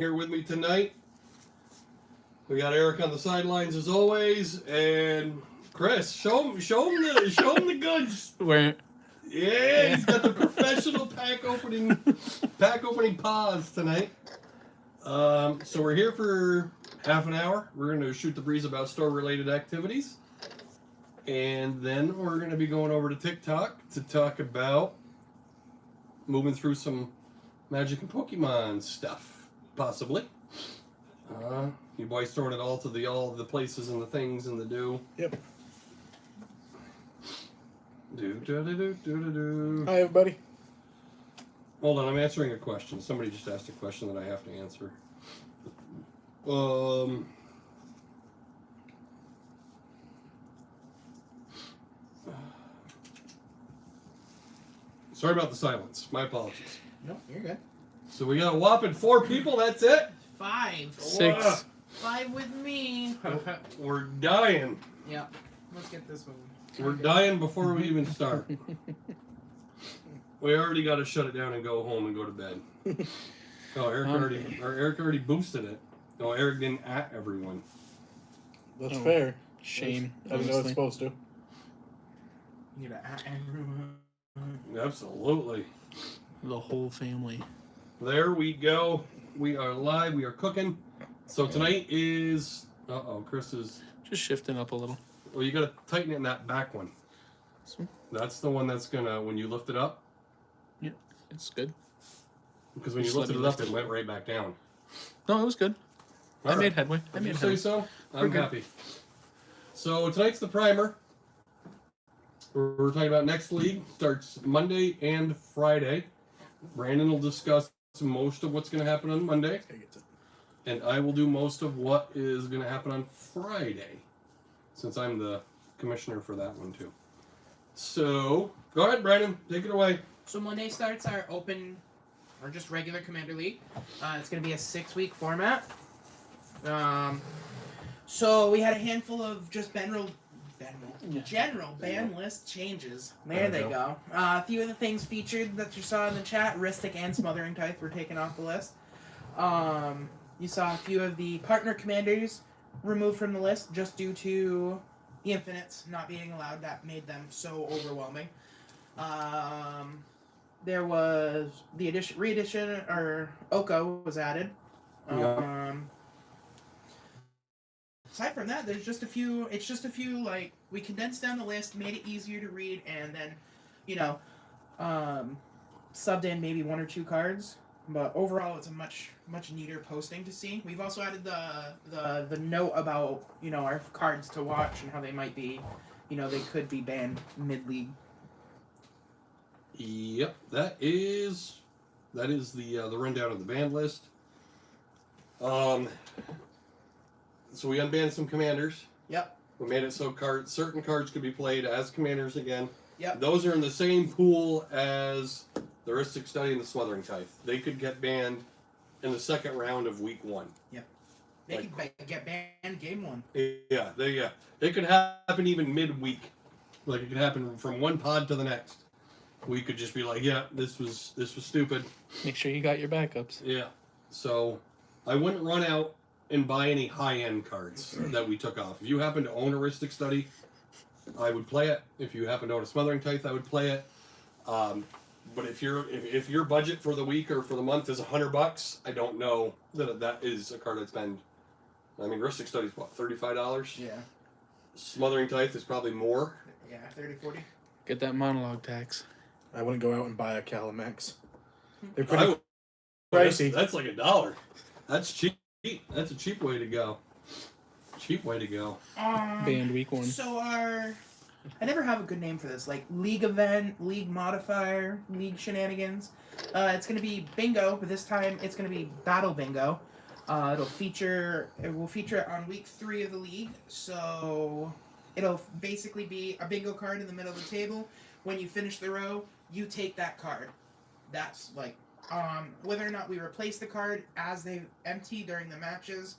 here with me tonight. We got Eric on the sidelines as always, and Chris. Show him the goods. Where? Yeah, he's got the professional pack opening pause tonight. So we're here for half an hour. We're going to shoot the breeze about store-related activities, and then we're going to be going over to TikTok to talk about moving through some Magic and Pokemon stuff, possibly. You boys throwing it all to all the places and the things and the do. Yep. Do. Hi, everybody. Hold on, I'm answering a question. Somebody just asked a question that I have to answer. Sorry about the silence. My apologies. No, you're good. So we got a whopping 4 people. That's it. 5. 6. 5 with me. We're dying. Yeah. Let's get this moving. We're dying before we even start. We already got to shut it down and go home and go to bed. Oh, Eric already boosted it. No, Eric didn't at everyone. That's Oh. fair. Shame. I didn't know it's supposed to. You know, everyone. Absolutely. The whole family. There we go. We are live. We are cooking. So tonight is... Chris is... Just shifting up a little. Well, you got to tighten it in that back one. That's the one that's going to... When you lift it up... Yeah, it's good. Because when you Just let lifted me it up, lift it it. went right back down. No, it was good. I made headway. I Did you made say headway. so? We're I'm good. happy. So tonight's the primer. We're talking about next league. Starts Monday and Friday. Brandon will discuss most of what's going to happen on Monday, and I will do most of what is going to happen on Friday, since I'm the commissioner for that one too. So go ahead, Brandon. Take it away. So Monday starts our open, or just regular Commander League. It's going to be a 6-week format. So we had a handful of just general ban list changes. There they go. A few of the things featured that you saw in the chat, Ristic and Smothering Tithe, were taken off the list. You saw a few of the partner commanders removed from the list just due to the Infinites not being allowed. That made them so overwhelming. There was the re-edition, or Oko was added. Aside from that, there's just a few. It's just a few, like, we condensed down the list, made it easier to read, and then, subbed in maybe 1 or 2 cards. But overall, it's a much neater posting to see. We've also added the note about our cards to watch and how they might be, they could be banned mid-league. Yep, that is the rundown of the banned list. So we unbanned some commanders. Yep. We made it so certain cards could be played as commanders again. Yep. Those are in the same pool as the Ristic Study and the Smothering Tithe. They could get banned in the second round of week 1. They could get banned game 1. Yeah, they could happen even midweek. Like, it could happen from one pod to the next. We could just be like, yeah, this was stupid. Make sure you got your backups. Yeah. So I wouldn't run out and buy any high-end cards that we took off. If you happen to own a Ristic Study, I would play it. If you happen to own a Smothering Tithe, I would play it. But if your budget for the week or for the month is $100, I don't know that is a card I'd spend. I mean, Ristic Study's what, $35? Yeah. Smothering Tithe is probably more. Yeah, 30, 40. Get that monologue tax. I wouldn't go out and buy a Calimax. They're I pretty would- pricey. That's like $1. That's cheap. That's a cheap way to go. Cheap way to go. Banned week 1. So I never have a good name for this, like league event, league modifier, league shenanigans. It's gonna be bingo, but this time it's gonna be battle bingo. It will feature it on week 3 of the league. So it'll basically be a bingo card in the middle of the table. When you finish the row, you take that card. That's like whether or not we replace the card as they empty during the matches,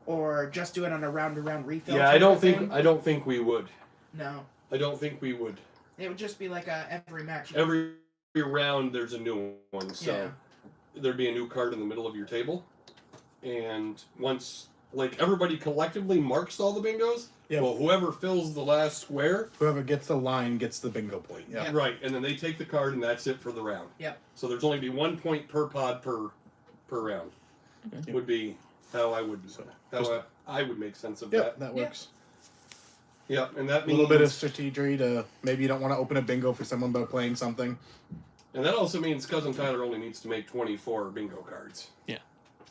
or just do it on a round-to-round refill. Yeah, I don't think we would. No. I don't think we would. It would just be like every match. Every round there's a new one, so Yeah. there'd be a new card in the middle of your table. and once like everybody collectively marks all the bingos, Yeah. well, whoever fills the last square, Whoever gets the line gets the bingo point. Yeah. Yeah. right, and then they take the card, and that's it for the round. Yep. So there's only be 1 point per pod per round. Okay. Would be how I would Just- I would make sense of Yep, that. that works. Yeah, and that A means little bit of strategy to maybe you don't want to open a bingo for someone by playing something. and that also means Cousin Tyler only needs to make 24 bingo cards.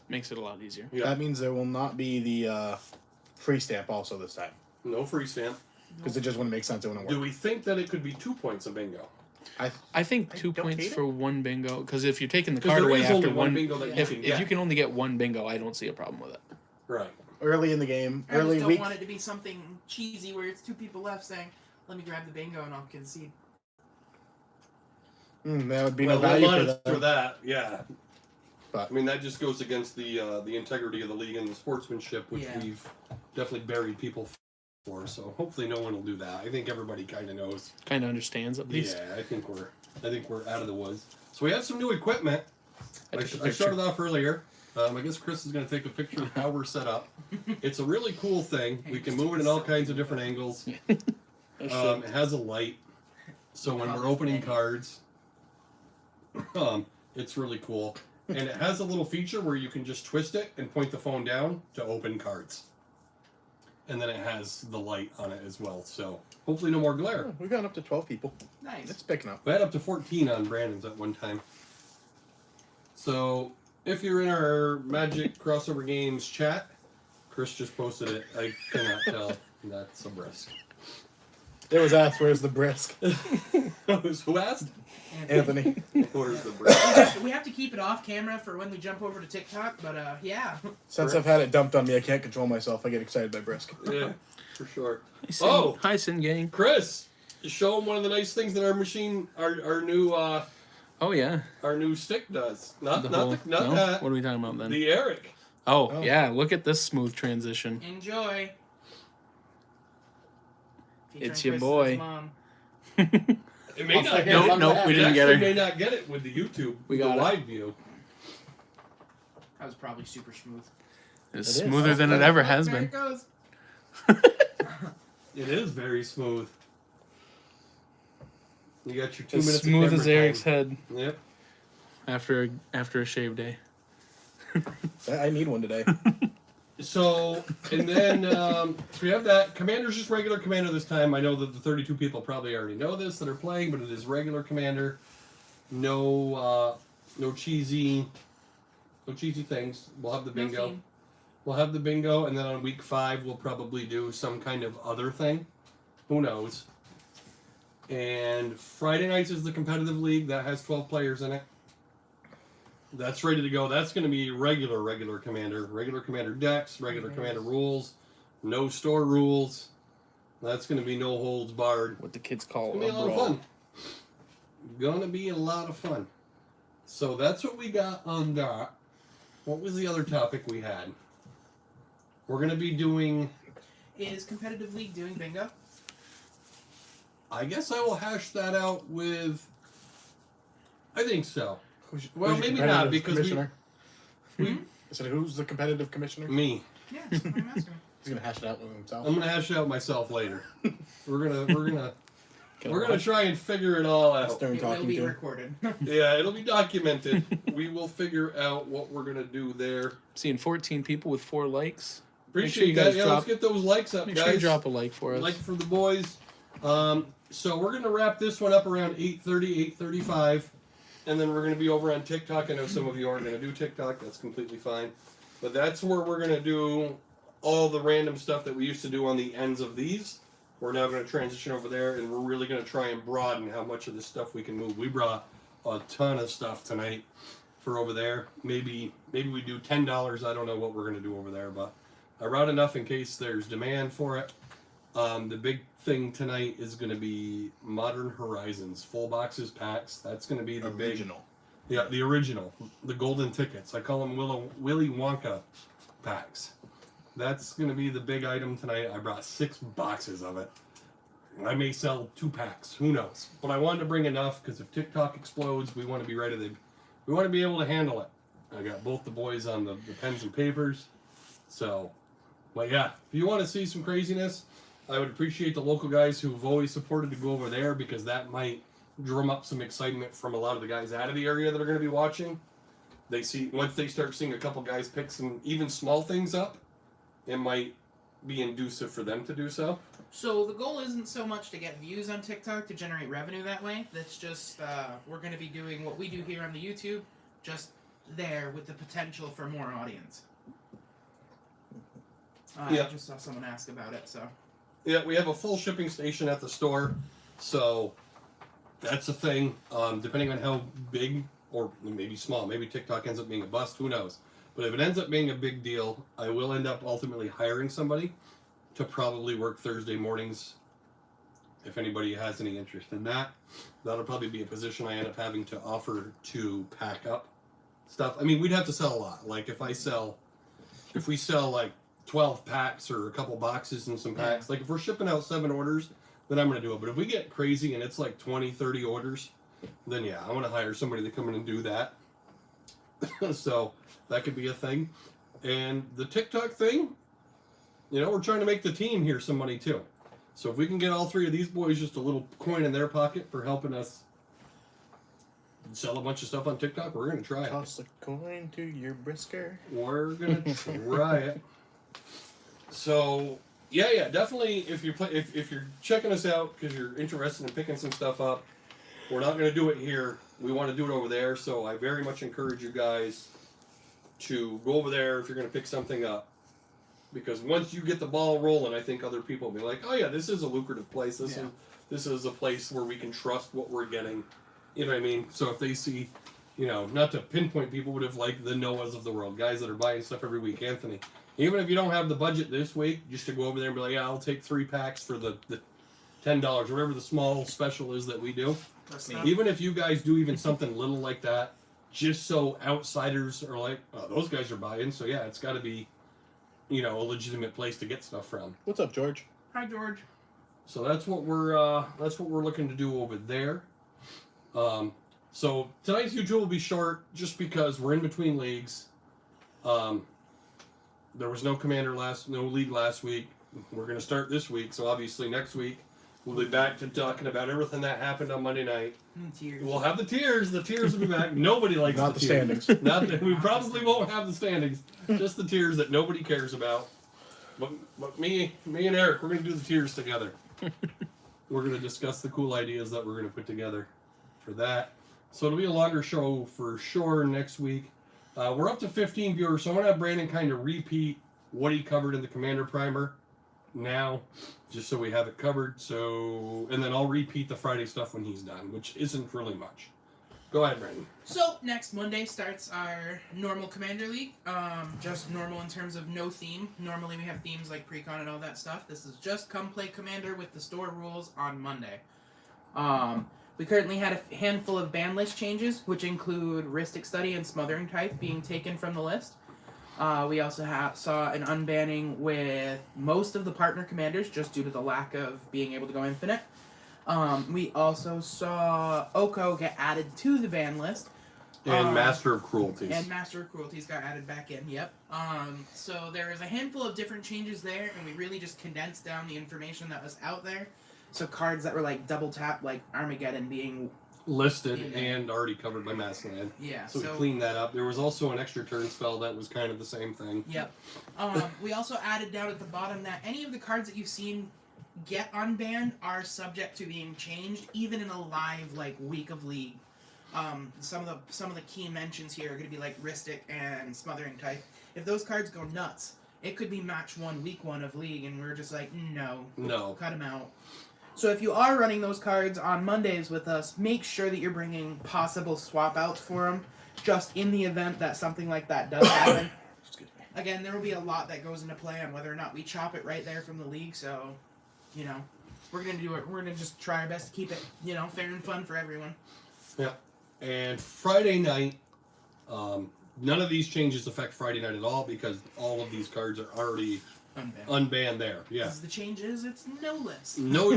Makes it a lot easier. Yeah. That means there will not be the free stamp also this time No free stamp. because it just wouldn't make sense. It wouldn't Do work. we think that it could be 2 points of bingo? I think I 2 don't points hate it. for one bingo, because if you're taking the Because card there away is after only one, bingo that if you can if get. you can only get one bingo, I don't see a problem with it. Right. Early in the game, I just early don't week. want it to be something cheesy where it's two people left saying, "Let me grab the bingo and I'll concede." There would be Well, no value we'll for monitor that. that. Yeah. But- I mean, that just goes against the integrity of the league and the sportsmanship, which Yeah. we've definitely buried people for. So hopefully, no one will do that. I think everybody kind of knows. Kind of understands at least. Yeah, I think we're out of the woods. So we have some new equipment. I I took a showed picture. it off earlier. I guess Chris is going to take a picture of how we're set up. It's a really cool thing. We can move it in all kinds of different angles. It has a light, so when we're opening cards, it's really cool. And it has a little feature where you can just twist it and point the phone down to open cards. And then it has the light on it as well. So hopefully no more glare. Oh, we got up to 12 people. Nice. It's picking up. We had up to 14 on Brandon's at one time. So if you're in our Magic Crossover Games chat, Chris just posted it. I cannot tell. That's a brisk. It was asked, where's the brisk? Who asked? Anthony. Where's the brisk? We have to keep it off camera for when we jump over to TikTok, but yeah. Since I've had it dumped on me, I can't control myself. I get excited by brisk. Yeah, for sure. Oh, hi, Sin Gang. Chris, show them one of the nice things that our machine, our new Oh yeah. our new stick does. Not The not whole- the, not no? that. What are we talking about then? The Eric. Oh, Oh. yeah, look at this smooth transition. Enjoy. It's Featuring your Chris and his boy. mom. It may I'll not second get it. it. Nope, we It didn't get actually her. may not get it with the YouTube. We the got it. live view. That was probably super smooth. It's It is. smoother than it Okay. ever has There been. it goes. It is very smooth. You got your 2 As minutes. smooth of as camera Eric's time. head Yep. after a shave day. I need one today. So, and then so we have that. Commander's just regular Commander this time. I know that the 32 people probably already know this that are playing, but it is regular Commander. No cheesy things. We'll have the No bingo. theme. We'll have the bingo, and then on week 5 we'll probably do some kind of other thing. Who knows? And Friday nights is the competitive league that has 12 players in it. That's ready to go. That's going to be regular commander decks, regular commander rules, no store rules. That's going to be no holds barred. What the kids call It's going to be a a lot of brawl. fun. Gonna be a lot of fun. So that's what we got on that. What was the other topic we had? We're going to be doing, Is competitive league doing bingo? I guess I will hash that out with, I think so. Who's Well, your maybe competitive not, because we- commissioner? we- I said, who's the competitive commissioner? Me. Yeah, that's what I'm asking. He's gonna hash it out with himself. I'm gonna hash it out myself later. We're gonna try and figure it all out. Stern It will talking be to him. recorded. Yeah, it'll be documented. We will figure out what we're gonna do there. Seeing 14 people with 4 likes. Appreciate you that. guys Yeah, drop- let's get those likes up, Make guys. sure you drop a like for us. Like for the boys. So we're gonna wrap this one up around 8:30, 8:35, and then we're gonna be over on TikTok. I know some of you aren't gonna do TikTok. That's completely fine, but that's where we're gonna do all the random stuff that we used to do on the ends of these. We're now gonna transition over there, and we're really gonna try and broaden how much of this stuff we can move. We brought a ton of stuff tonight for over there. Maybe we do $10. I don't know what we're gonna do over there, but I brought enough in case there's demand for it. The big thing tonight is going to be Modern Horizons, full boxes, packs. That's going to be the Original. Yeah, the original, the golden tickets. I call them Willy Wonka packs. That's going to be the big item tonight. I brought 6 boxes of it. I may sell 2 packs. Who knows? But I wanted to bring enough because if TikTok explodes, we want to be ready to. We want to be able to handle it. I got both the boys on the pens and papers. So, but yeah, if you want to see some craziness, I would appreciate the local guys who've always supported to go over there, because that might drum up some excitement from a lot of the guys out of the area that are going to be watching. They see, once they start seeing a couple guys pick some even small things up, it might be inducive for them to do so. So the goal isn't so much to get views on TikTok to generate revenue that way. That's just we're going to be doing what we do here on the YouTube, just there with the potential for more audience. Yeah. I just saw someone ask about it, so. Yeah, we have a full shipping station at the store, so that's a thing. Depending on how big or maybe small, maybe TikTok ends up being a bust, who knows. But if it ends up being a big deal, I will end up ultimately hiring somebody to probably work Thursday mornings. If anybody has any interest in that, that'll probably be a position I end up having to offer to pack up stuff. I mean, we'd have to sell a lot. Like if we sell like 12 packs or a couple boxes and some packs, like if we're shipping out 7 orders, then I'm going to do it. But if we get crazy and it's like 20, 30 orders, then yeah, I want to hire somebody to come in and do that. So that could be a thing. And the TikTok thing, you know, we're trying to make the team here some money too. So if we can get all 3 of these boys just a little coin in their pocket for helping us sell a bunch of stuff on TikTok, we're going to try it. Toss a coin to your brisker. We're going to try it. So yeah, definitely. If you're checking us out because you're interested in picking some stuff up, we're not going to do it here. We want to do it over there. So I very much encourage you guys to go over there if you're going to pick something up, because once you get the ball rolling, I think other people will be like, "Oh yeah, this is a lucrative place. This is a place where we can trust what we're getting." You know what I mean? So if they see, you know, not to pinpoint people, but if like the Noahs of the world, guys that are buying stuff every week, Anthony. Even if you don't have the budget this week, just to go over there and be like, yeah, I'll take 3 packs for the $10, whatever the small special is that we do. Even if you guys do even something little like that, just so outsiders are like, oh, those guys are buying, so yeah, it's got to be, you know, a legitimate place to get stuff from. What's up, George? Hi, George. So that's what we're looking to do over there. So tonight's YouTube will be short just because we're in between leagues. There was no league last week. We're going to start this week, so obviously next week we'll be back to talking about everything that happened on Monday night. Tears. We'll have the tears. The tears will be back. Nobody likes Not the the tears. standings. Not that we probably won't have the standings. Just the tears that nobody cares about. But me and Eric, we're going to do the tears together. We're going to discuss the cool ideas that we're going to put together for that. So it'll be a longer show for sure next week. We're up to 15 viewers, so I'm going to have Brandon kind of repeat what he covered in the Commander Primer now, just so we have it covered. So, and then I'll repeat the Friday stuff when he's done, which isn't really much. Go ahead, Brandon. So next Monday starts our normal Commander League. Just normal in terms of no theme. Normally we have themes like Precon and all that stuff. This is just come play Commander with the store rules on Monday. We currently had a handful of ban list changes, which include Rhystic Study and Smothering Tithe being taken from the list. We also saw an unbanning with most of the partner commanders just due to the lack of being able to go infinite. We also saw Oko get added to the ban list. And Master of Cruelties. And Master of Cruelties got added back in, yep. So there is a handful of different changes there, and we really just condensed down the information that was out there. So cards that were like double tap, like Armageddon being listed and already covered by Massland. Yeah. So we cleaned that up. There was also an extra turn spell that was kind of the same thing. Yep. We also added down at the bottom that any of the cards that you've seen get unbanned are subject to being changed, even in a live like week of League. Some of the key mentions here are going to be like Rhystic and Smothering Tithe. If those cards go nuts, it could be match 1, week 1 of League, and we're just like, no, cut them out. So if you are running those cards on Mondays with us, make sure that you're bringing possible swap outs for them, just in the event that something like that does happen. Again, there will be a lot that goes into play on whether or not we chop it right there from the league, so, you know, we're going to do it. We're going to just try our best to keep it, you know, fair and fun for everyone. Yeah. And Friday night, none of these changes affect Friday night at all because all of these cards are already unbanned there. Yeah. Because the change is it's no list. No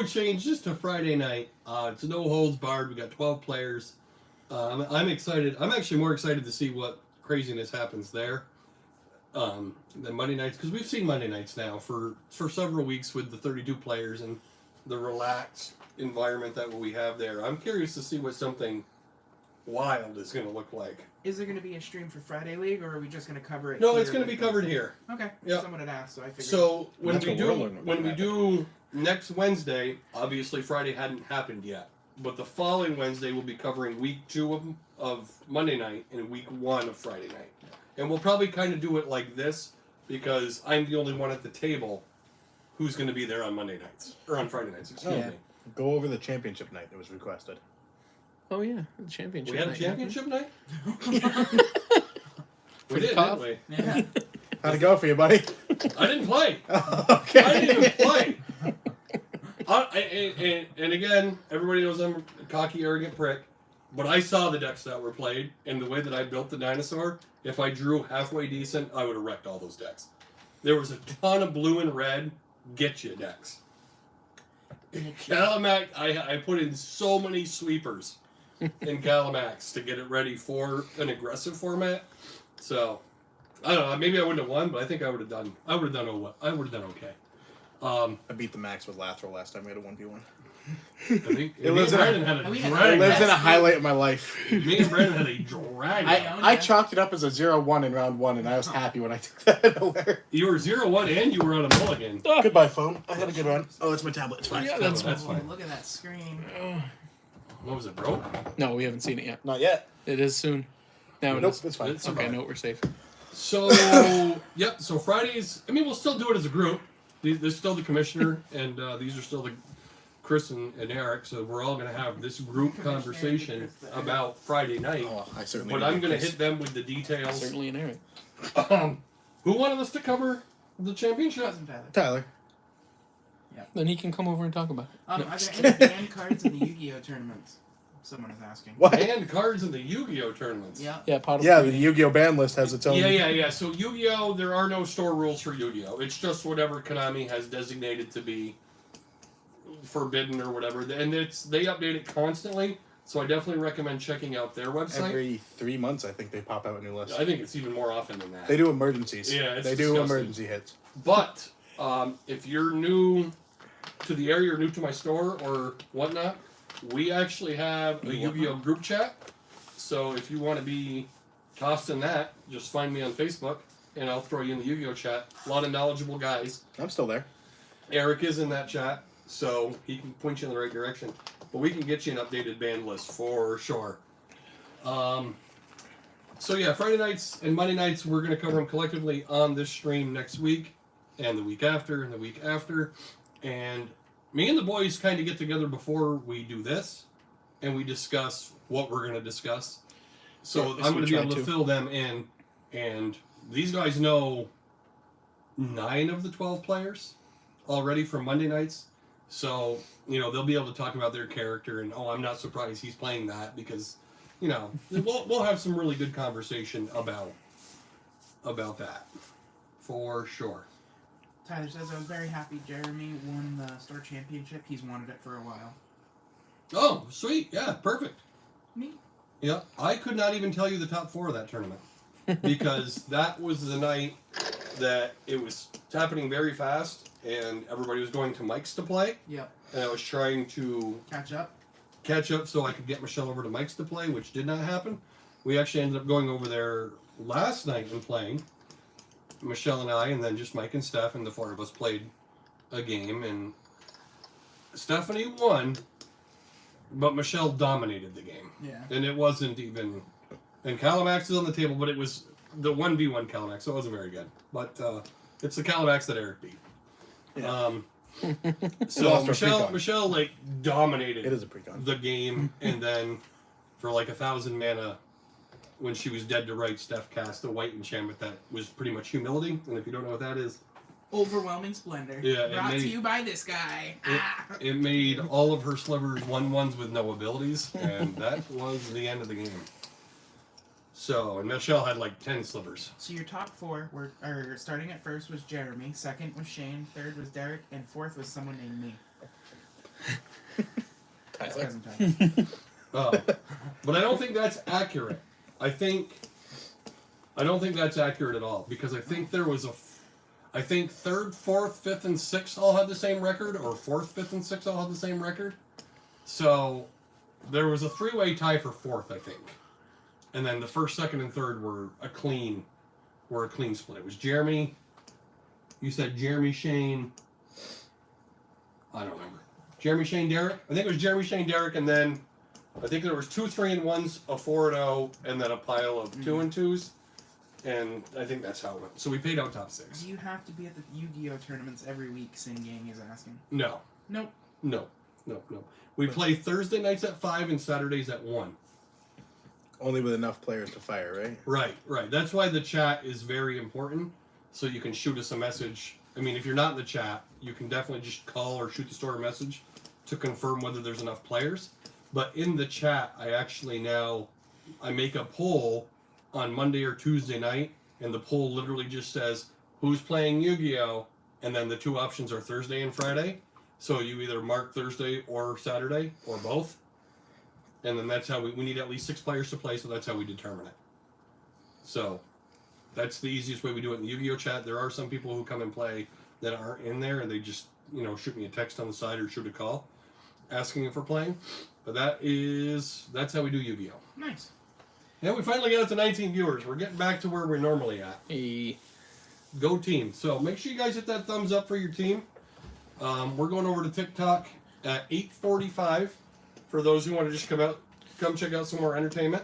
changes to Friday night. It's no holds barred. We got 12 players. I'm excited. I'm actually more excited to see what craziness happens there than Monday nights, because we've seen Monday nights now for several weeks with the 32 players and the relaxed environment that we have there. I'm curious to see what something wild is going to look like. Is there going to be a stream for Friday League, or are we just going to cover it? No, here it's going to be with- covered here. Okay. Yeah. Someone had asked, so I figured. So when That's we what do we're learning when we about. do next Wednesday, obviously Friday hadn't happened yet, but the following Wednesday we'll be covering week 2 of Monday night and week 1 of Friday night, and we'll probably kind of do it like this because I'm the only one at the table who's going to be there on Monday nights or on Friday nights. Excuse Yeah. me. Go over the championship night that was requested. Oh yeah, the championship. We had a night. championship night. For We the did, cough? didn't Yeah. How'd it go for you, buddy? we? I didn't play. Okay. I didn't even play. And again, everybody knows I'm a cocky, arrogant prick, but I saw the decks that were played, and the way that I built the dinosaur, if I drew halfway decent, I would have wrecked all those decks. There was a ton of blue and red get-you decks. Calamax, I put in so many sweepers in Calamax to get it ready for an aggressive format. So, I don't know, maybe I wouldn't have won, but I think I would have done okay. I beat the max with Lathril last time we had a 1v1. It lives in a- Brandon had a We had- It dragon. lives in a That's- highlight of my life. Me and Brandon had a dragon. I chalked it up as a 0-1 in round 1, and I was happy when I took that away. You were 0-1 and you were on a mulligan. Goodbye, phone. I had a good run. Oh, it's my tablet. It's fine. Yeah, No, that's that's Oh, fine. look at that screen. What was it, broke? No, we haven't seen it yet. Not yet. It is soon. Now it Nope, is. it's fine. It's Okay, fine. no, we're safe. So, yep. So Fridays. I mean, we'll still do it as a group. There's still the commissioner, and these are still the Chris and Eric. So we're all gonna have this group conversation about Friday night. Oh, I certainly. But did I'm that, gonna Chris. hit them with the details. Certainly an Eric. Who wanted us to cover the championship? Cousin Tyler. Tyler. Then he can come over and talk about it. Are No. there any banned cards in the Yu-Gi-Oh tournaments? Someone is asking. What? And cards in the Yu-Gi-Oh tournaments. Yeah. Yeah, pot of Yeah, the Creamy. Yu-Gi-Oh ban list has its own. Yeah. So Yu-Gi-Oh, there are no store rules for Yu-Gi-Oh. It's just whatever Konami has designated to be forbidden or whatever, and they update it constantly. So I definitely recommend checking out their website. Every 3 months, I think they pop out a new list. I think it's even more often than that. They do emergencies. Yeah, it's they do disgusting. emergency hits. But if you're new to the area or new to my store or whatnot, we actually have a Yu-Gi-Oh group chat. So if you want to be tossed in that, just find me on Facebook and I'll throw you in the Yu-Gi-Oh chat. A lot of knowledgeable guys. I'm still there. Eric is in that chat, so he can point you in the right direction. But we can get you an updated band list for sure. So yeah, Friday nights and Monday nights, we're going to cover them collectively on this stream next week, and the week after, and the week after. And me and the boys kind of get together before we do this, and we discuss what we're going to discuss. So Yes, I'm we going to be try able to to. fill them in, and these guys know 9 of the 12 players already from Monday nights. So, they'll be able to talk about their character and, oh, I'm not surprised he's playing that because, we'll have some really good conversation about that for sure. Tyler says, I was very happy Jeremy won the store championship. He's wanted it for a while. Oh, sweet. Yeah, perfect. Neat. Yeah, I could not even tell you the top 4 of that tournament because that was the night that it was happening very fast and everybody was going to Mike's to play. Yep. And I was trying to Catch up. so I could get Michelle over to Mike's to play, which did not happen. We actually ended up going over there last night and playing. Michelle and I, and then just Mike and Steph, and the 4 of us played a game, and Stephanie won, but Michelle dominated the game. Yeah. And it wasn't even... And Calamax is on the table, but it was the 1v1 Calamax, so it wasn't very good. But it's the Calamax that Eric beat. Yeah. So Lost our precon. Michelle dominated It is a precon. the game, and then for 1,000 mana, when she was dead to rights, Steph cast a white enchantment that was pretty much humility. And if you don't know what that is, Overwhelming splendor. Yeah, it Brought to made- you by this guy. it made all of her slivers 1/1s with no abilities, and that was the end of the game. So, and Michelle had 10 slivers. So your top 4 were, or starting at first was Jeremy, second was Shane, third was Derek, and fourth was someone named me. That's Tyler. Cousin Tyler. But I don't think that's accurate. I don't think that's accurate at all because I think there was I think 3rd, 4th, 5th, and 6th all had the same record, or 4th, 5th, and 6th all had the same record. So there was a 3-way tie for 4th, I think, and then the 1st, 2nd, and 3rd were a clean split. It was Jeremy. You said Jeremy, Shane. I don't remember. Jeremy, Shane, Derek. I think it was Jeremy, Shane, Derek, and then I think there was 2 3-and-1s, a 4-0, and then a pile of 2-and-2s. And I think that's how it went. So we paid out top 6. Do you have to be at the Yu-Gi-Oh tournaments every week? Sin Gang is asking. No. Nope. No. We play Thursday nights at 5 and Saturdays at 1. Only with enough players to fire, right? Right. That's why the chat is very important. So you can shoot us a message. I mean, if you're not in the chat, you can definitely just call or shoot the store a message to confirm whether there's enough players. But in the chat, I make a poll on Monday or Tuesday night, and the poll literally just says, who's playing Yu-Gi-Oh? And then the 2 options are Thursday and Friday. So you either mark Thursday or Saturday, or both. And then that's how we need at least 6 players to play, so that's how we determine it. So that's the easiest way we do it in the Yu-Gi-Oh chat. There are some people who come and play that aren't in there, and they just, shoot me a text on the side or shoot a call asking if we're playing. But that's how we do Yu-Gi-Oh. Nice. Yeah, we finally got it to 19 viewers. We're getting back to where we're normally at. Hey. Go team. So make sure you guys hit that thumbs up for your team. We're going over to TikTok at 8:45 for those who want to just come check out some more entertainment.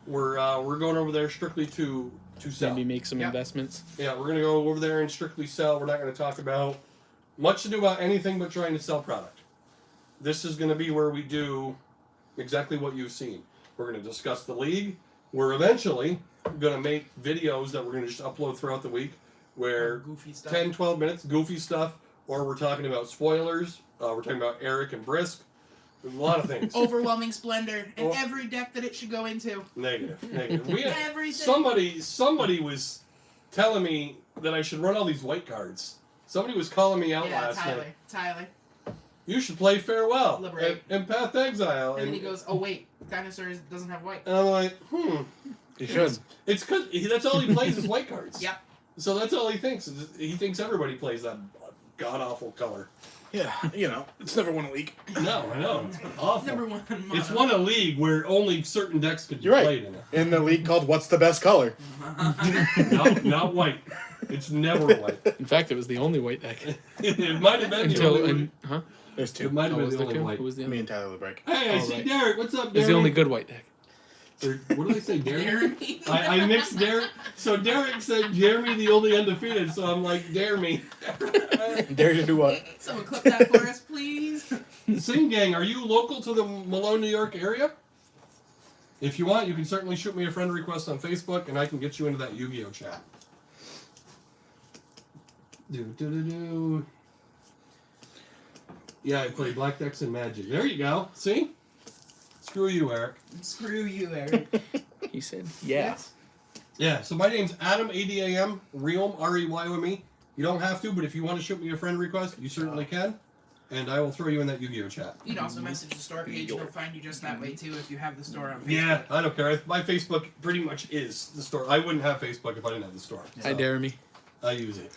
We're going over there strictly to sell. Maybe make some investments. Yeah, we're going to go over there and strictly sell. We're not going to talk about much to do about anything but trying to sell product. This is going to be where we do exactly what you've seen. We're going to discuss the league. We're eventually going to make videos that we're going to just upload throughout the week where Goofy stuff. 10, 12 minutes, goofy stuff, or we're talking about spoilers. We're talking about Eric and Brisk. There's a lot of things. Overwhelming splendor and every deck that it should go into. Negative. We had, Everything. somebody was telling me that I should run all these white cards. Somebody was calling me out last night. Tyler. You should play Farewell Liberate. and Path Exile. And then he goes, oh wait, Dinosaurs doesn't have white. And I'm like, You should. It's because that's all he plays is white cards. Yep. So that's all he thinks. He thinks everybody plays that god-awful color. Yeah, it's never won a league. No, I know. It's awful. Number 1. It's won a league where only certain decks could be You're right. played in it. In the league called What's the Best Color? No, not white. It's never white. In fact, it was the only white deck. It might have been the only one. There's It 2. might have Oh, been was the there only two? white. Who was the other? Me and Tyler LeBreak. Hey, I Oh, see right. Derek. What's up, It Derek? was the only good white deck. Or, what did I say, Derek? Jeremy. I mixed Derek. So Derek said Jeremy the only undefeated. So I'm like, dare me. Dare you do what? Someone clip that for us, please. Sing Gang, are you local to the Malone, New York area? If you want, you can certainly shoot me a friend request on Facebook, and I can get you into that Yu-Gi-Oh chat. Yeah, I play Black Decks and Magic. There you go. See? Screw you, Eric. Screw you, Eric. He said, yes. Yeah, so my name's Adam, ADAM, Reyome, R-E-Y-O-M-E. You don't have to, but if you want to shoot me a friend request, you certainly can. And I will throw you in that Yu-Gi-Oh chat. You can also message the store page and they'll find you just that way too if you have the store on Facebook. Yeah, I don't care. My Facebook pretty much is the store. I wouldn't have Facebook if I didn't have the store. Hi, So Dare Me. I use it.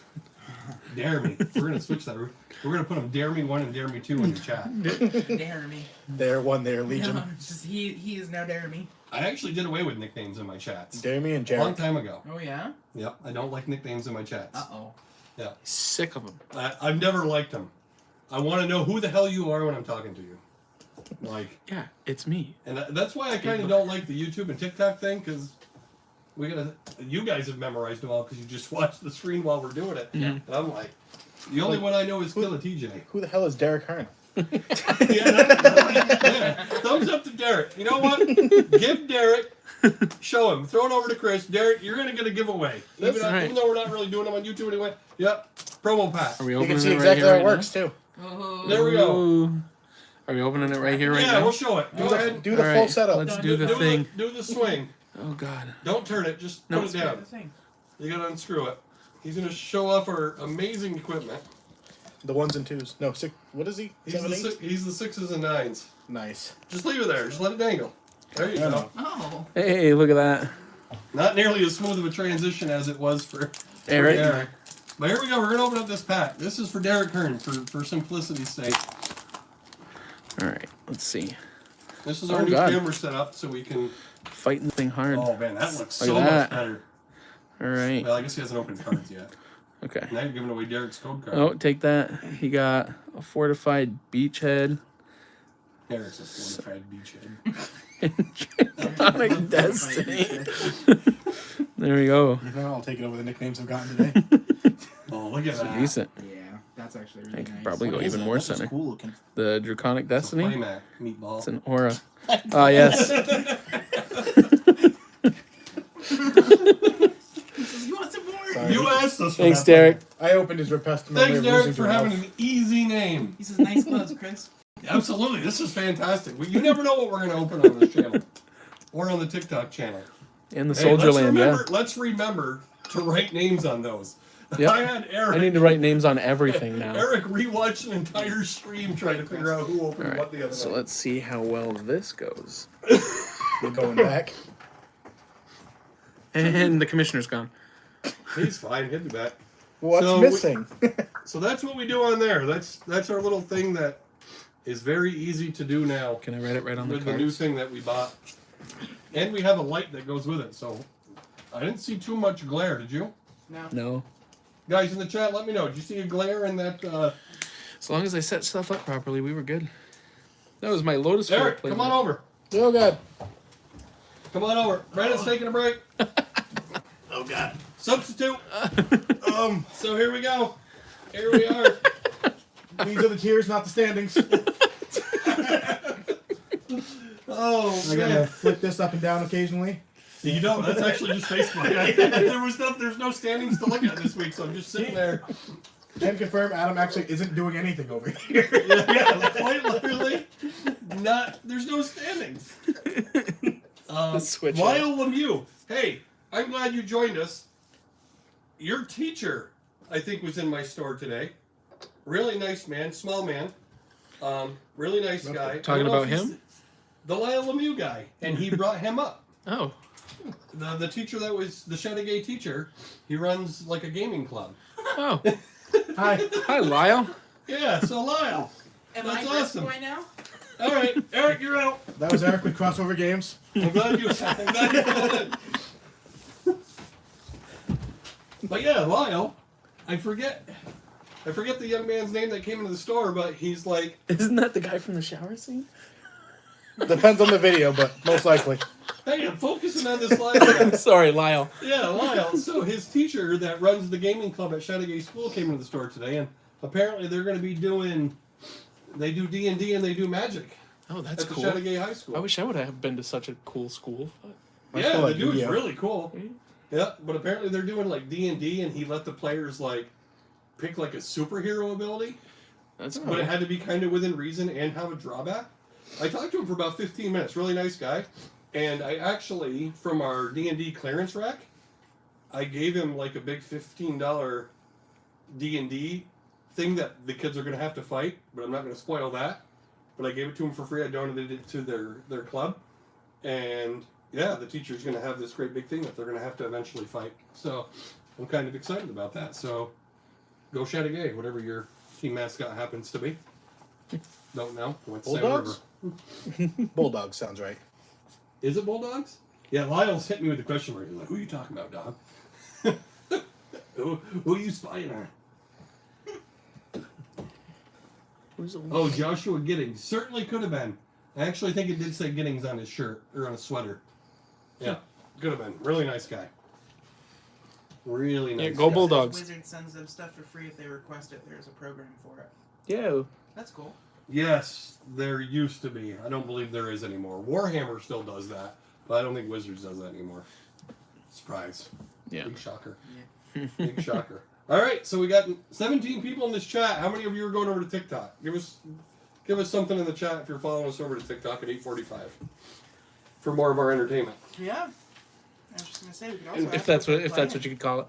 Dare me. We're going to switch that. We're going to put them Dare Me 1 and Dare Me 2 in the chat. Dare me. There, one there, Legion. No, it's just he is now Dare me. I actually did away with nicknames in my chats. Dare me and A long Jared. time ago. Oh yeah? Yep, I don't like nicknames in my chats. Uh-oh. Sick of them. I've never liked them. I want to know who the hell you are when I'm talking to you. Like, Yeah, it's me. and that's why I kind of don't like the YouTube and TikTok thing, because you guys have memorized them all because you just watch the screen while we're doing it. Mhm. And I'm like, the only one I know is Killa TJ. Who the hell is Derek Hearn? Yeah, thumbs up to Derek. You know what? Give Derek, show him, throw it over to Chris. Derek, you're gonna get a giveaway. That's right. Even though we're not really doing them on YouTube anyway. Yep, promo pack. Are we You opening can see it right exactly here how right it works, too. Oh. There we go. Ooh. Are we opening it right here right Yeah, now? we'll show it. Go ahead. Do the All full right, setup. let's do the thing. Do the swing. Oh, God. Don't turn it. Just No, put it down. The thing. You gotta unscrew it. He's gonna show off our amazing equipment. The ones and twos. No, six. What is he? He's 7, the 8? he's the 6s and 9s. Nice. Just leave it there. Just let it dangle. There you I go. know. Oh. Hey, look at that. Not nearly as smooth of a transition as it was for Eric. Derek. But here we go. We're gonna open up this pack. This is for Derek Kern for simplicity's sake. All right, let's see. This is our Oh, new God. camera setup, so we can. Fighting the thing hard. Oh man, that looks Look so at much that. better. All right. Well, I guess he hasn't opened cards yet. Okay. Now you're giving away Derek's code card. Oh, take that. He got a fortified beachhead. Derek's a fortified beachhead. Draconic Destiny. There we go. You know, I'll take it over the nicknames I've gotten today. Oh, look at that. Decent. Yeah, that's actually I really could nice. probably go What is even it? more This is center. cool looking. The Draconic It's a Destiny. playmat meatball. It's an aura. Ah, yes. You want some more? Sorry. You asked us for Thanks, that. Derek. I opened his repest Thanks, of Derek, losing for to having health. an easy name. He says nice clothes, Chris. Absolutely, this is fantastic. You never know what we're going to open on this channel or on the TikTok channel. In the Hey, Soldier Land, yeah. Let's remember to write names on those. Yep. I had Eric. I need to write names on everything now. Eric rewatched an entire stream trying to figure out who opened All what the right, other so night. let's see how well this goes. We're going back. And the commissioner's gone. He's fine. He'll be back. What's So missing? So that's what we do on there. That's our little thing that is very easy to do now Can I write it right on the with the new cards? thing that we bought. And we have a light that goes with it. So I didn't see too much glare. Did you? No. No. Guys in the chat, let me know. Did you see a glare in that? As long as I set stuff up properly, we were good. That was my Lotus Flare Eric, come on playmat. over. Oh, God. Come on over. Brandon's taking a break. Oh, God. Substitute. So here we go. Here we are. These are the tiers, not the standings. Oh, I gotta man. flip this up and down occasionally. You don't. That's actually just Facebook. There's no standings to look at this week, so I'm just sitting there. Can confirm Adam actually isn't doing anything over here. Yeah, quite literally. There's no standings. switch Lyle Lemieux. Hey, I'm glad you joined us. Your teacher, I think, was in my store today. Really nice man, small man. Really nice guy. I don't Talking know about if he's him? The Lyle Lemieux guy, and he brought him up. Oh. The teacher that was the Chateauguay teacher, he runs like a gaming club. Oh. Hi. Hi, Lyle. Yeah, so Lyle. Am That's I awesome. going now? All right, Eric, you're out. That was Eric with crossover games. I'm glad you called in. But yeah, Lyle, I forget the young man's name that came into the store, but he's like, Isn't that the guy from the shower scene? Depends on the video, but most likely. hey, I'm focusing on this Lyle. Sorry, Lyle. Yeah, Lyle. So his teacher that runs the gaming club at Chateauguay School came into the store today, and apparently they're going to be they do D&D and they do Magic Oh, that's at the cool. Chateauguay High School. I wish I would have been to such a cool school. My Yeah, school the had dude's Yu-Gi-Oh. really cool. Yeah, but apparently they're doing like D&D, and he let the players like pick like a superhero ability, That's but cool. it had to be kind of within reason and have a drawback. I talked to him for about 15 minutes. Really nice guy, and I actually from our D&D clearance rack, I gave him like a big $15 D&D thing that the kids are going to have to fight, but I'm not going to spoil that. But I gave it to him for free. I donated it to their club, and yeah, the teacher's going to have this great big thing that they're going to have to eventually fight. So I'm kind of excited about that. So go Chateauguay, whatever your team mascot happens to be. Don't know. Went to Salmon Bulldogs? River. Bulldog sounds right. Is it Bulldogs? Yeah, Lyle's hit me with the question mark. He's like, who are you talking about, dog? who are you spying on? Oh, Joshua Giddings. Certainly could have been. I actually think it did say Giddings on his shirt, or on his sweater. Yeah, could have been. Really nice guy. Really nice Yeah, go guy. Bulldogs. Wizard sends them stuff for free if they request it. There's a program for it. Yeah. That's cool. Yes, there used to be. I don't believe there is anymore. Warhammer still does that, but I don't think Wizards does that anymore. Surprise. Yeah. Big shocker. Big shocker. All right, so we got 17 people in this chat. How many of you are going over to TikTok? Give us something in the chat if you're following us over to TikTok at 8:45 for more of our entertainment. Yeah. I was just gonna say we could also. If that's what you could call it.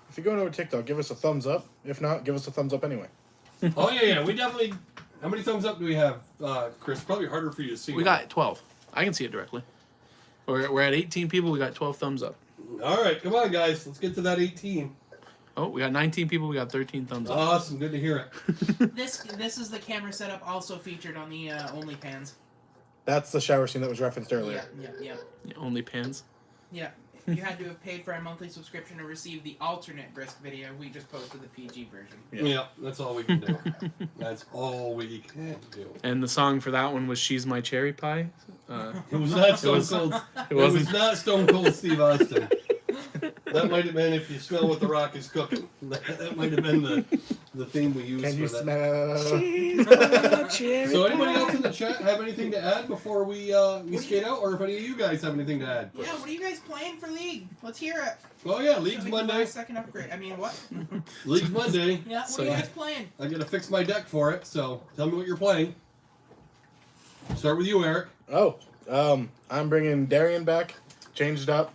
If you're going over TikTok, give us a thumbs up. If not, give us a thumbs up anyway. Oh yeah. We definitely. How many thumbs up do we have, Chris? Probably harder for you to see. We got 12. I can see it directly. We're at 18 people. We got 12 thumbs up. All right, come on, guys. Let's get to that 18. Oh, we got 19 people. We got 13 thumbs up. Awesome. Good to hear it. This is the camera setup also featured on the OnlyPans. That's the shower scene that was referenced Yeah, earlier. yeah, yeah. Yeah, only pans. Yeah. You had to have paid for a monthly subscription to receive the alternate Brisk video. We just posted the PG version. Yeah, that's all we can do. That's all we can do. And the song for that one was "She's My Cherry Pie." It was not Stone was- Cold. It It was wasn't. not Stone Cold Steve Austin. That might have been "If You Smell What the Rock Is Cooking." That might have been the theme we used Can you for that. smell? So, anybody else in the chat have anything to add before we skate out, or if any of you guys have anything to add? Yeah, what are you guys playing for League? Let's hear it. Oh yeah, So League's we can buy Monday. a second upgrade. I mean, what? League's Monday. Yeah, what So are you yeah. guys playing? I gotta fix my deck for it. So, tell me what you're playing. Start with you, Eric. Oh, I'm bringing Darian back, changed up,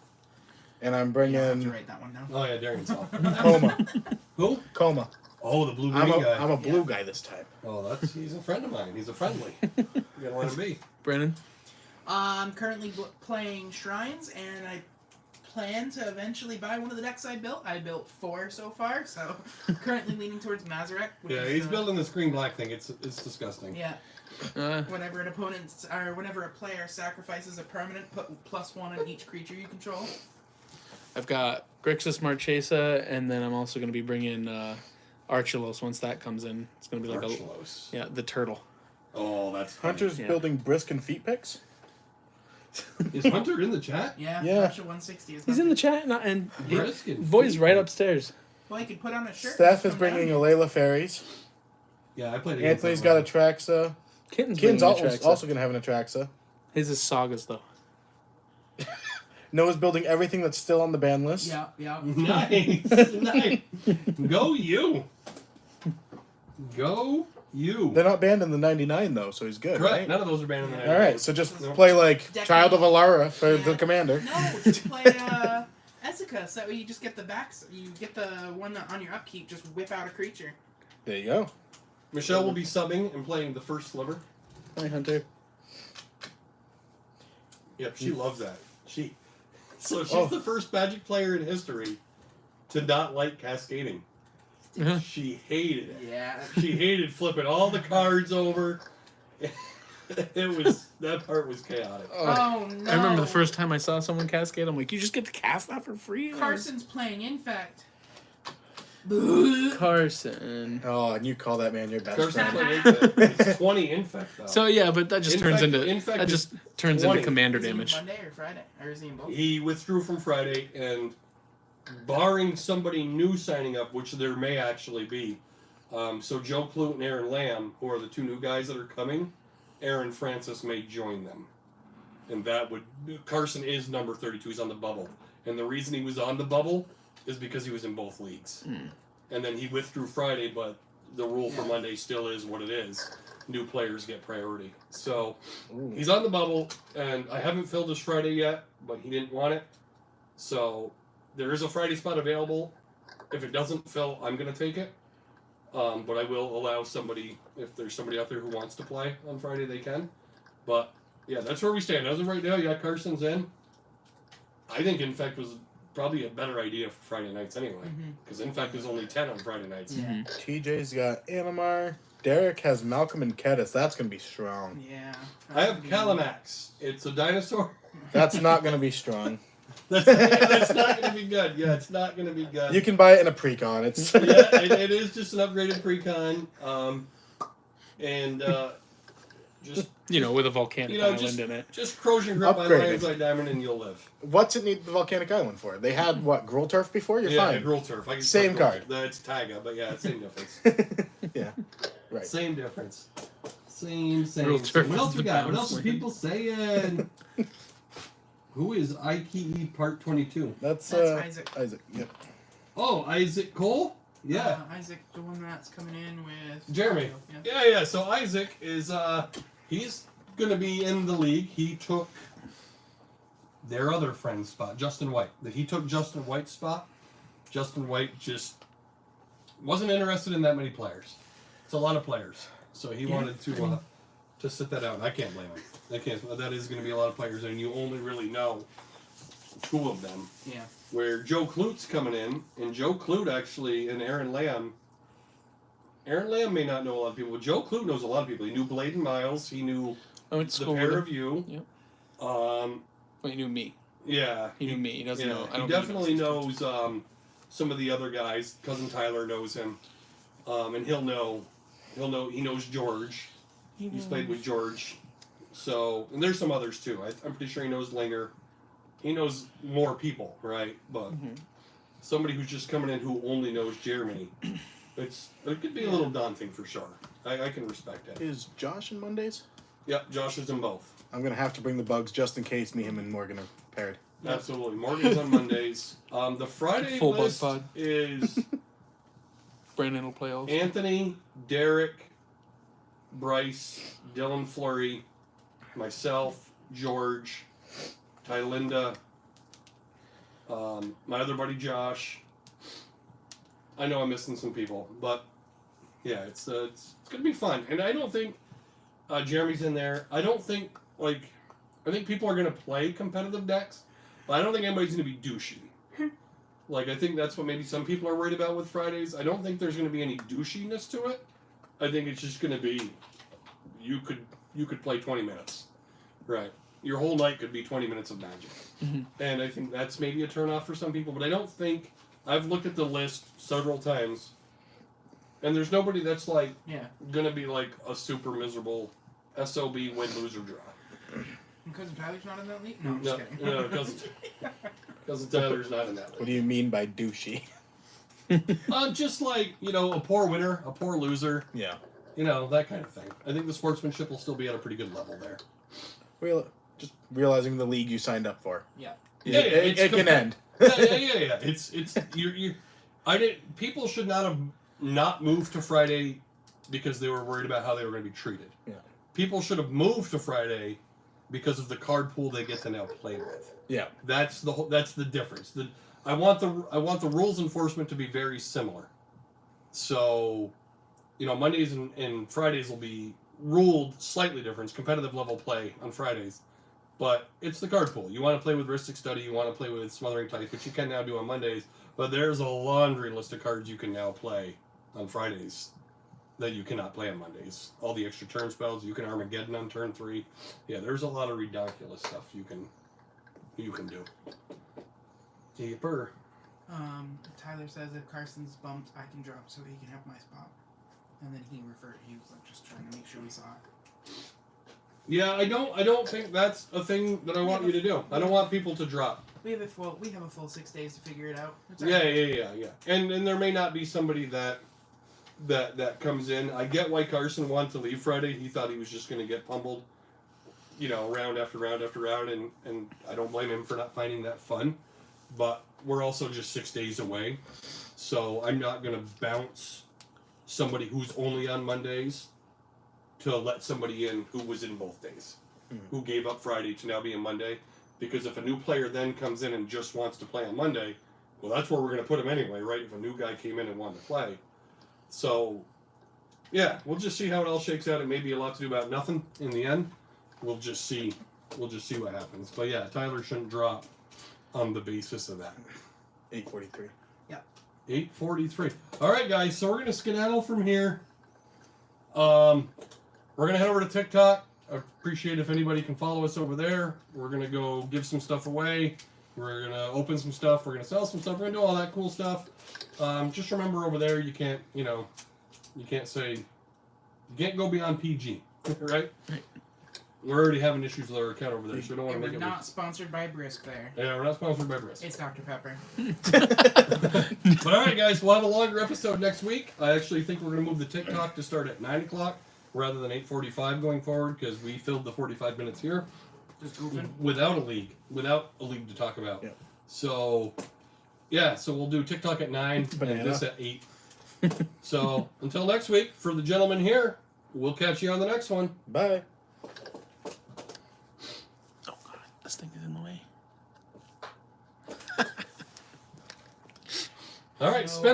and I'm You don't have to bringing write that one down. Oh yeah, Darian's off. Coma. Who? Coma. Oh, the blue I'm green guy. a blue guy this time. Oh, he's a friend of mine. He's a friendly. You gotta let him be. Brennan. I'm currently playing Shrines, and I plan to eventually buy one of the decks I built. I built 4 so far, so currently leaning towards Mazarek. Which Yeah, is, he's building this green black thing. It's disgusting. Yeah, Uh, whenever an opponent or whenever a player sacrifices a permanent, put +1 on each creature you control. I've got Grixis Marchesa, and then I'm also going to be bringing Archelaus once that comes in. It's going to be like Archelaus. the turtle. Oh, that's funny. Hunter's Yeah. building brisk and feet picks. Is Hunter in the chat? Yeah, Yeah. Archer 160 is. He's in the nothing. chat, and Brisk and Void's feet right pick. upstairs. Well, he could put on a shirt. Steph and is come bringing down. Alayla Fairies. Yeah, I played against Anthony's that got a one. Traxa. Kitten's Kin's bringing the Atraxa. also going to have an Atraxa. His is Sagas, though. Noah's building everything that's still on the ban list. Yeah, yeah. Nice. Nice. Go you. Go you. They're not banned in the 99 though, so he's good, Correct. right? None of those are banned in the All right, so just Nope. play like Decade. Child of Alara for Yeah. the commander. No, just play Ezeka, so that way you just get the backs. You get the one that on your upkeep. Just whip out a creature. There you go. Michelle will be subbing and playing the first sliver. Hi, Hunter. Yep, she loves that. So she's Oh. the first Magic player in history to not like cascading. Uh-huh. She hated it. Yeah. She hated flipping all the cards over. That part was chaotic. Oh no. I remember the first time I saw someone cascade. I'm like, you just get to cast that for free? Carson's playing Infect. Carson. Oh, and you call that man your best Carson friend. played Infect. It's 20 Infect though. So yeah, but that just turns Infect- into Infect that is just turns 20. into commander Is he damage. Monday or Friday? Or is he in both? He withdrew from Friday, and barring somebody new signing up, which there may actually be, so Joe Clute and Aaron Lamb, who are the 2 new guys that are coming, Aaron Francis may join them. And that would... Carson is number 32. He's on the bubble. And the reason he was on the bubble is because he was in both leagues. And then he withdrew Friday, but the rule for Monday still is what it is. New players get priority. So Ooh. he's on the bubble, and I haven't filled his Friday yet, but he didn't want it. So there is a Friday spot available. If it doesn't fill, I'm going to take it. But I will allow somebody, if there's somebody out there who wants to play on Friday, they can. But yeah, that's where we stand. As of right now, yeah, Carson's in. I think Infect was probably a better idea for Friday nights anyway. Because Infect is only 10 on Friday nights. Yeah. TJ's got Animar. Derek has Malcolm and Kedis. That's going to be strong. Yeah. I have Calamax. It's a dinosaur. That's not going to be strong. That's not going to be good. Yeah, it's not going to be good. You can buy it in a precon. It's Yeah, it is just an upgraded precon. Just With a volcanic island in it. just corrosion grip by Upgraded. Lion's Eye Diamond and you'll live. What's it need the volcanic island for? They had what, Gruul Turf before? You're Yeah, fine. Gruul Turf. I can Same play Gruul card. Turf. It's Taiga, but yeah, same difference. Yeah. Right. Same difference. Same. Gruul So Turf what is else we the got? What bounce else are land. people saying? Who is IKE Part 22? That's Isaac. Isaac. Yep. Oh, Isaac Cole? Yeah. Isaac, the one that's coming in with Jeremy. Yeah. Yeah. So Isaac is he's gonna be in the league. He took their other friend's spot, Justin White. He took Justin White's spot. Justin White just wasn't interested in that many players. It's a lot of players, so he wanted to sit that out. I can't blame him. I can't. That is going to be a lot of players, and you only really know 2 of them. Yeah. Where Joe Klute's coming in, and Joe Klute actually, and Aaron Lamb. Aaron Lamb may not know a lot of people, but Joe Klute knows a lot of people. He knew Bladen Miles. He knew I went to the school with pair him. of you. Yep. Um, Well, he knew me. yeah. He knew me. He doesn't know. I He don't definitely think he knows. knows some of the other guys. Cousin Tyler knows him, and he knows George. He's played with George. So, and there's some others too. I'm pretty sure he knows Linger. He knows more people, right? But somebody who's just coming in who only knows Jeremy, it could be a little daunting for sure. I can respect that. Is Josh in Mondays? Yep, Josh is in both. I'm gonna have to bring the bugs just in case me, him, and Morgan are paired. Absolutely. Morgan's on Mondays. The Friday Full bug list pod. is Brandon will play also. Anthony, Derek, Bryce, Dylan Fleury, myself, George, Tylinda, my other buddy Josh. I know I'm missing some people, but yeah, it's gonna be fun. And I don't think Jeremy's in there. I think people are gonna play competitive decks, but I don't think anybody's gonna be douchey. Like, I think that's what maybe some people are worried about with Fridays. I don't think there's going to be any douchiness to it. I think it's just going to be, you could play 20 minutes. Right. Your whole night could be 20 minutes of Magic. Mm-hmm. And I think that's maybe a turnoff for some people, but I don't think, I've looked at the list several times, and there's nobody that's like, going to be like a super miserable SOB win, lose, or draw. Because Tyler's not in that league? No, I'm just kidding. No, because Tyler's not in that What league. do you mean by douchey? Just like, a poor winner, a poor loser, Yeah. That kind of thing. I think the sportsmanship will still be at a pretty good level there. Just realizing the league you signed up for. Yeah. Yeah, It can end. Yeah. It's people should not have not moved to Friday because they were worried about how they were going to be treated. Yeah. People should have moved to Friday because of the card pool they get to now play with. Yeah. That's the difference. I want the rules enforcement to be very similar. So, Mondays and Fridays will be ruled slightly different. It's competitive level play on Fridays, but it's the card pool. You want to play with Ristic Study, you want to play with Smothering Tithe, which you can now do on Mondays. But there's a laundry list of cards you can now play on Fridays that you cannot play on Mondays. All the extra turn spells, you can Armageddon on turn 3. Yeah, there's a lot of ridiculous stuff you can do. Deeper. Tyler says if Carson's bumped, I can drop so he can have my spot. And then he was like just trying to make sure we saw it. Yeah, I don't think that's a thing that I want you to do. I don't want people to drop. We have a full 6 days to figure it out. It's Yeah. alright. And there may not be somebody that comes in. I get why Carson wanted to leave Friday. He thought he was just going to get pummeled, round after round after round, and I don't blame him for not finding that fun. But we're also just 6 days away, so I'm not going to bounce somebody who's only on Mondays to let somebody in who was in both days, who gave up Friday to now be a Monday. Because if a new player then comes in and just wants to play on Monday, well, that's where we're going to put him anyway, right? If a new guy came in and wanted to play. So, yeah, we'll just see how it all shakes out. It may be a lot to do about nothing in the end. We'll just see what happens. But yeah, Tyler shouldn't drop on the basis of that. 8:43. 8:43. All right, guys. So we're gonna skedaddle from here. We're gonna head over to TikTok. I appreciate if anybody can follow us over there. We're gonna go give some stuff away. We're gonna open some stuff. We're gonna sell some stuff. We're gonna do all that cool stuff. Just remember over there, you can't go beyond PG, right? We're already having issues with our account over there, so we don't want And to we're make it. not sponsored by Brisk there. Yeah, we're not sponsored by Brisk. It's Dr. Pepper. But all right, guys, we'll have a longer episode next week. I actually think we're going to move the TikTok to start at 9 o'clock rather than 8:45 going forward because we filled the 45 minutes here Just goofing. without a league to talk about. Yeah. So, so we'll do TikTok at 9 Banana. and this at 8. So until next week, for the gentleman here, we'll catch you on the next one. Bye. Oh God, this thing is in the way. All right, No. spend